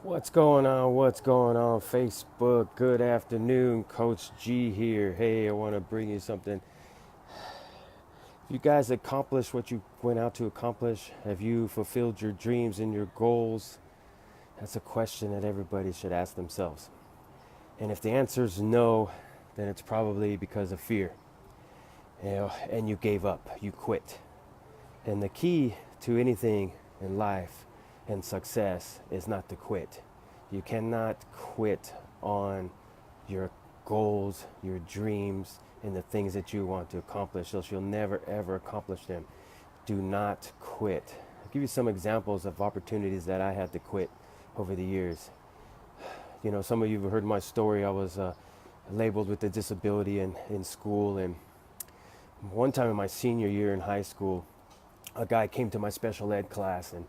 What's going on? What's going on, Facebook? Good afternoon, Coach G here. Hey, I want to bring you something. You guys accomplished what you went out to accomplish? Have you fulfilled your dreams and your goals? That's a question that everybody should ask themselves. And if the answer is no, then it's probably because of fear. And you gave up, you quit. And the key to anything in life and success is not to quit. You cannot quit on your goals, your dreams, and the things that you want to accomplish, else you'll never ever accomplish them. Do not quit. I'll give you some examples of opportunities that I had to quit over the years. You know, some of you have heard my story. I was labeled with a disability in school, and one time in my senior year in high school, a guy came to my special ed class and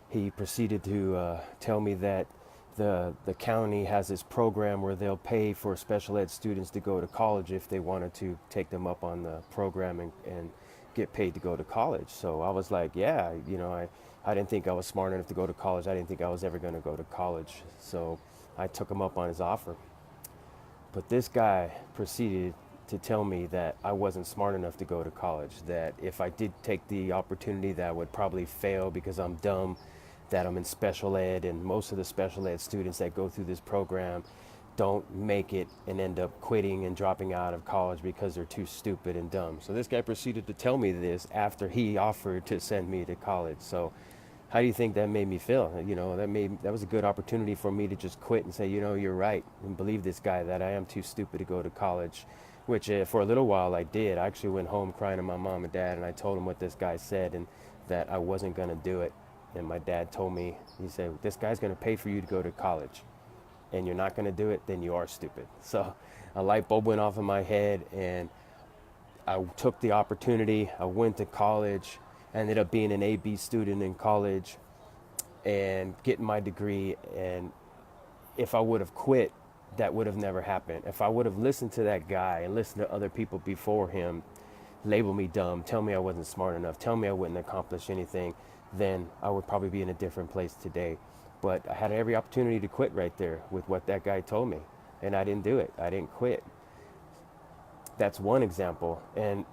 he proceeded to tell me that the county has this program where they'll pay for special ed students to go to college if they wanted to take them up on the program and get paid to go to college. So I was like, yeah, I didn't think I was smart enough to go to college. I didn't think I was ever going to go to college. So I took him up on his offer. But this guy proceeded to tell me that I wasn't smart enough to go to college, that if I did take the opportunity that I would probably fail because I'm dumb, that I'm in special ed, and most of the special ed students that go through this program don't make it and end up quitting and dropping out of college because they're too stupid and dumb. So this guy proceeded to tell me this after he offered to send me to college. So how do you think that made me feel? That was a good opportunity for me to just quit and say, you're right, and believe this guy that I am too stupid to go to college, which for a little while I did. I actually went home crying to my mom and dad, and I told them what this guy said and that I wasn't going to do it. And my dad told me, he said, this guy's going to pay for you to go to college, and you're not going to do it, then you are stupid. So a light bulb went off in my head, and I took the opportunity. I went to college, ended up being an AB student in college and getting my degree. And if I would have quit, that would have never happened. If I would have listened to that guy and listened to other people before him label me dumb, tell me I wasn't smart enough, tell me I wouldn't accomplish anything, then I would probably be in a different place today. But I had every opportunity to quit right there with what that guy told me, and I didn't do it. I didn't quit. That's one example. And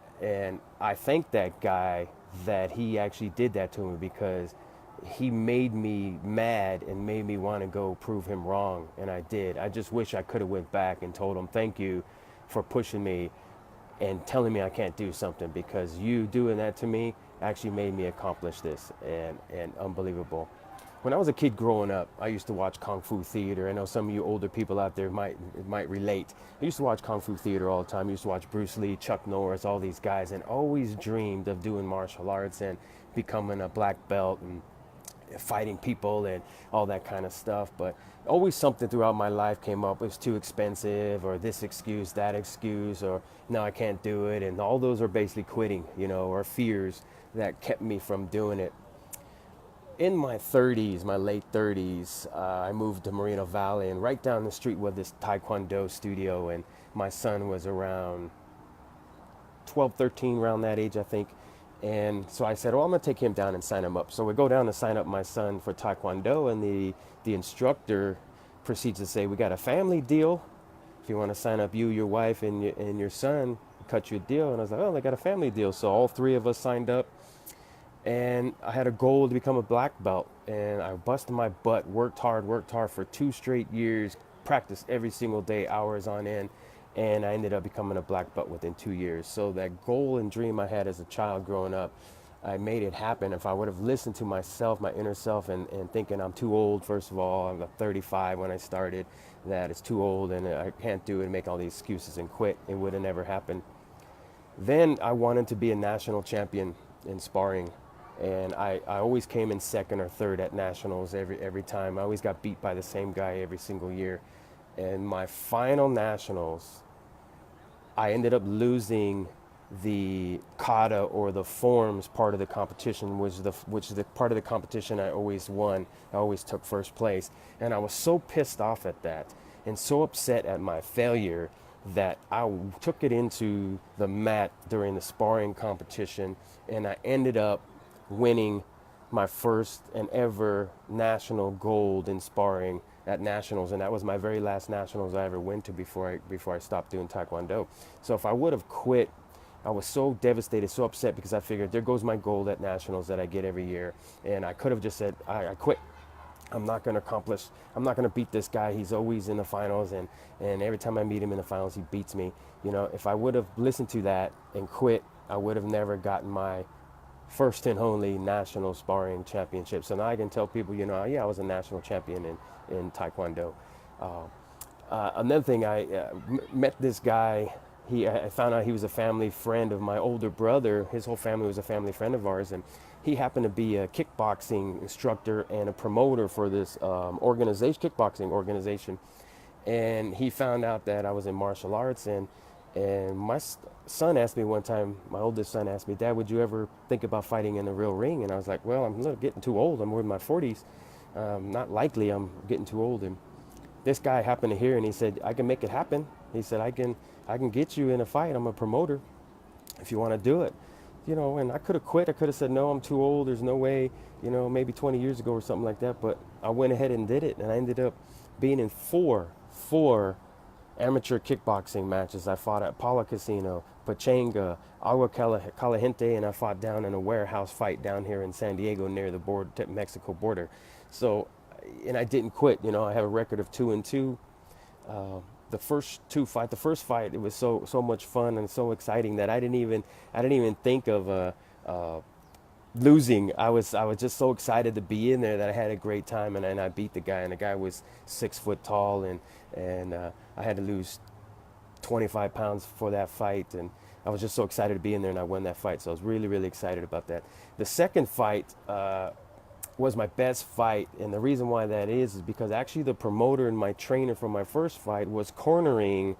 I thank that guy that he actually did that to me, because he made me mad and made me want to go prove him wrong, and I did. I just wish I could have went back and told him thank you for pushing me and telling me I can't do something, because you doing that to me actually made me accomplish this, and unbelievable. When I was a kid growing up, I used to watch Kung Fu theater. I know some of you older people out there might relate. I used to watch Kung Fu theater all the time. I used to watch Bruce Lee, Chuck Norris, all these guys, and always dreamed of doing martial arts and becoming a black belt and fighting people and all that kind of stuff. But always something throughout my life came up. It was too expensive, or this excuse, that excuse, or no, I can't do it. And all those are basically quitting, or fears that kept me from doing it. In my 30s, my late 30s, I moved to Moreno Valley, and right down the street was this Taekwondo studio, and my son was around 12, 13, around that age, I think. And so I said, I'm going to take him down and sign him up. So we go down to sign up my son for Taekwondo, and the instructor proceeds to say, we got a family deal. If you want to sign up, you, your wife, and your son, cut you a deal. And I was like, they got a family deal. So all three of us signed up. And I had a goal to become a black belt, and I busted my butt, worked hard for 2 straight years, practiced every single day, hours on end, and I ended up becoming a black belt within 2 years. So that goal and dream I had as a child growing up, I made it happen. If I would have listened to myself, my inner self, and thinking I'm too old, first of all, I'm 35 when I started, that it's too old and I can't do it, and make all these excuses and quit, it would have never happened. Then I wanted to be a national champion in sparring. And I always came in second or third at nationals every time. I always got beat by the same guy every single year. And my final nationals, I ended up losing the kata, or the forms part of the competition, which is the part of the competition I always won. I always took first place. And I was so pissed off at that and so upset at my failure that I took it into the mat during the sparring competition, and I ended up winning my first and ever national gold in sparring at nationals, and that was my very last nationals I ever went to before I stopped doing taekwondo. So if I would have quit, I was so devastated, so upset, because I figured there goes my gold at nationals that I get every year, and I could have just said I quit. I'm not going to accomplish. I'm not going to beat this guy. He's always in the finals, and every time I meet him in the finals, he beats me. You know, if I would have listened to that and quit, I would have never gotten my first and only national sparring championship. So now I can tell people, you know, yeah, I was a national champion in Taekwondo. Uh, Another thing, I met this guy. I found out he was a family friend of my older brother. His whole family was a family friend of ours, and he happened to be a kickboxing instructor and a promoter for this kickboxing organization. And he found out that I was in martial arts, and my son asked me one time, my oldest son asked me, Dad, would you ever think about fighting in a real ring? And I was like, well, I'm a little getting too old. I'm in my 40s. Not likely. I'm getting too old. And this guy happened to hear, and he said, I can make it happen. He said, I can get you in a fight. I'm a promoter if you want to do it. You know, and I could have quit. I could have said, no, I'm too old. There's no way, you know, maybe 20 years ago or something like that. But I went ahead and did it. And I ended up being in four amateur kickboxing matches. I fought at Paula Casino, Pachanga, Agua Caliente, and I fought down in a warehouse fight down here in San Diego near the Mexico border. So, and I didn't quit. You know, I have a record of 2-2. The first fight, it was so much fun and so exciting that I didn't even think of losing. I was just so excited to be in there that I had a great time, and I beat the guy, and the guy was 6 foot tall, and I had to lose 25 pounds for that fight, and I was just so excited to be in there, and I won that fight. So I was really, really excited about that. The second fight was my best fight, and the reason why that is because actually the promoter and my trainer for my first fight was cornering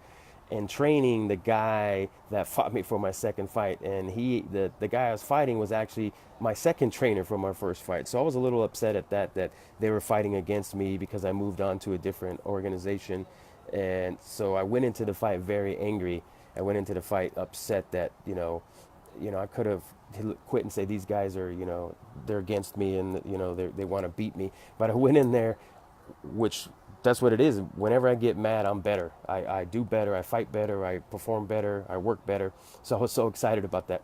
and training the guy that fought me for my second fight, and the guy I was fighting was actually my second trainer for my first fight. So I was a little upset at that they were fighting against me because I moved on to a different organization. And so I went into the fight very angry. I went into the fight upset that I could have quit and say these guys are, they're against me, and they want to beat me. But I went in there, which that's what it is. Whenever I get mad, I'm better. I do better. I fight better. I perform better. I work better. So I was so excited about that.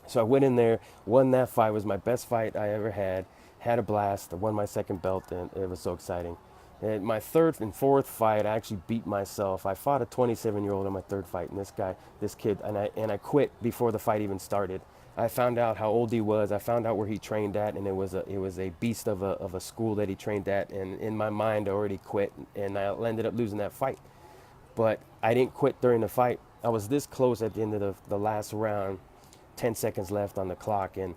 So I went in there, won that fight. It was my best fight I ever had a blast. I won my second belt, and it was so exciting. And my third and fourth fight, I actually beat myself. I fought a 27-year-old in my third fight, and this kid, and I quit before the fight even started. I found out how old he was. I found out where he trained at, and it was a beast of a school that he trained at. And in my mind, I already quit, and I ended up losing that fight. But I didn't quit during the fight. I was this close at the end of the last round, 10 seconds left on the clock, and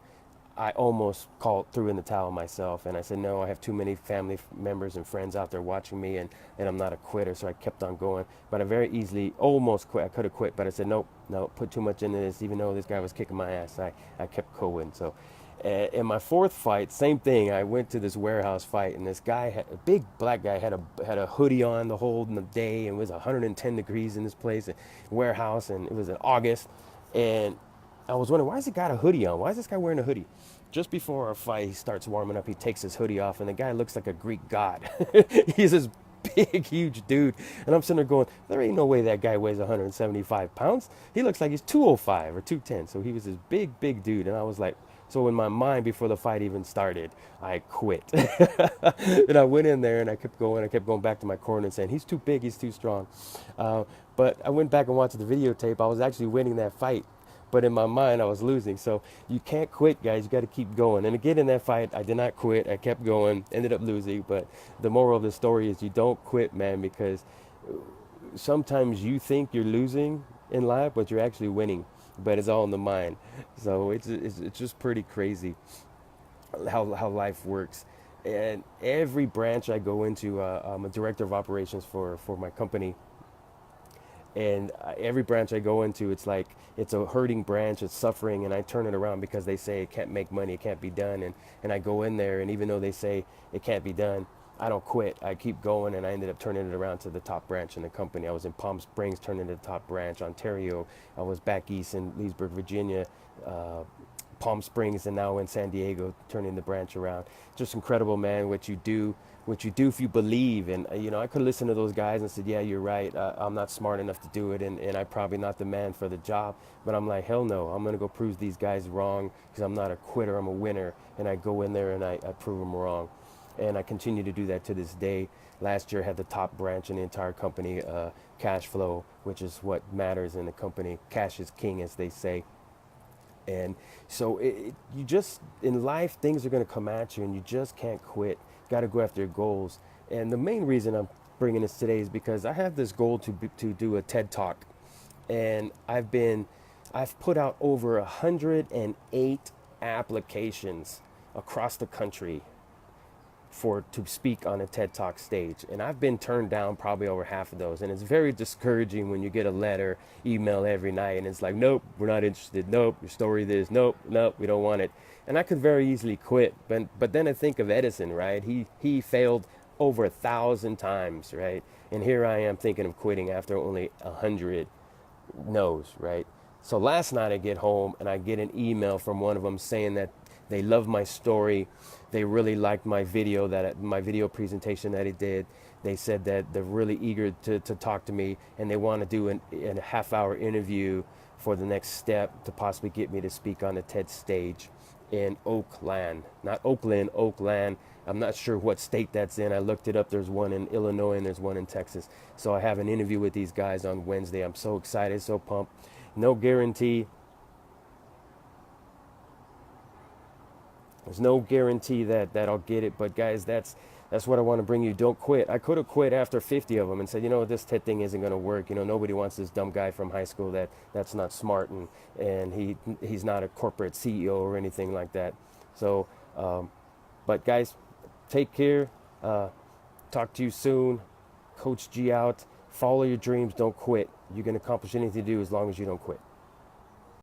I almost threw in the towel myself. And I said, no, I have too many family members and friends out there watching me, and I'm not a quitter. So I kept on going. But I very easily almost quit. I could have quit, but I said, nope, put too much into this. Even though this guy was kicking my ass, I kept going. So in my fourth fight, same thing. I went to this warehouse fight, and this guy, a big black guy, had a hoodie on the whole day, and it was 110 degrees in this place, a warehouse, and it was in August. And I was wondering, why has he got a hoodie on? Why is this guy wearing a hoodie? Just before our fight, he starts warming up. He takes his hoodie off, and the guy looks like a Greek god. He's this big, huge dude. And I'm sitting there going, there ain't no way that guy weighs 175 pounds. He looks like he's 205 or 210. So he was this big, big dude. And I was like, so in my mind, before the fight even started, I quit. And I went in there, and I kept going. I kept going back to my corner and saying, he's too big, he's too strong. But I went back and watched the videotape. I was actually winning that fight. But in my mind, I was losing. So you can't quit, guys. You got to keep going. And again, in that fight, I did not quit. I kept going, ended up losing. But the moral of the story is you don't quit, man, because sometimes you think you're losing in life, but you're actually winning. But it's all in the mind. So it's just pretty crazy how life works. And every branch I go into, I'm a director of operations for my company. And every branch I go into, it's like it's a hurting branch, it's suffering, and I turn it around because they say it can't make money, it can't be done. And I go in there, and even though they say it can't be done, I don't quit. I keep going, and I ended up turning it around to the top branch in the company. I was in Palm Springs, turned into the top branch, Ontario. I was back east in Leesburg, Virginia, Palm Springs and now in San Diego, turning the branch around. Just incredible, man, what you do if you believe. And, I could listen to those guys and said, yeah, you're right. I'm not smart enough to do it. And I'm probably not the man for the job. But I'm like, hell no, I'm going to go prove these guys wrong because I'm not a quitter. I'm a winner. And I go in there and I prove them wrong. And I continue to do that to this day. Last year, I had the top branch in the entire company, cash flow, which is what matters in the company. Cash is king, as they say. And so you just, in life, things are going to come at you and you just can't quit. Got to go after your goals. And the main reason I'm bringing this today is because I have this goal to do a TED Talk. And I've put out over 108 applications across the country to speak on a TED Talk stage. And I've been turned down probably over half of those. And it's very discouraging when you get a letter, email every night, and it's like, nope, we're not interested. Nope, your story this. Nope, we don't want it. And I could very easily quit. But then I think of Edison, right? He failed over 1,000 times, right? And here I am thinking of quitting after only 100 no's, right? So last night I get home and I get an email from one of them saying that they love my story. They really liked my video presentation that I did. They said that they're really eager to talk to me and they want to do a half-hour interview for the next step to possibly get me to speak on the TED stage in Oakland. Not Oakland, Oakland. I'm not sure what state that's in. I looked it up. There's one in Illinois and there's one in Texas. So I have an interview with these guys on Wednesday. I'm so excited, so pumped. No guarantee. There's no guarantee that I'll get it, but guys, that's what I want to bring you. Don't quit. I could have quit after 50 of them and said, this TED thing isn't going to work. Nobody wants this dumb guy from high school that's not smart and he's not a corporate CEO or anything like that. So, but guys, take care. Talk to you soon. Coach G out. Follow your dreams. Don't quit. You can accomplish anything you do as long as you don't quit.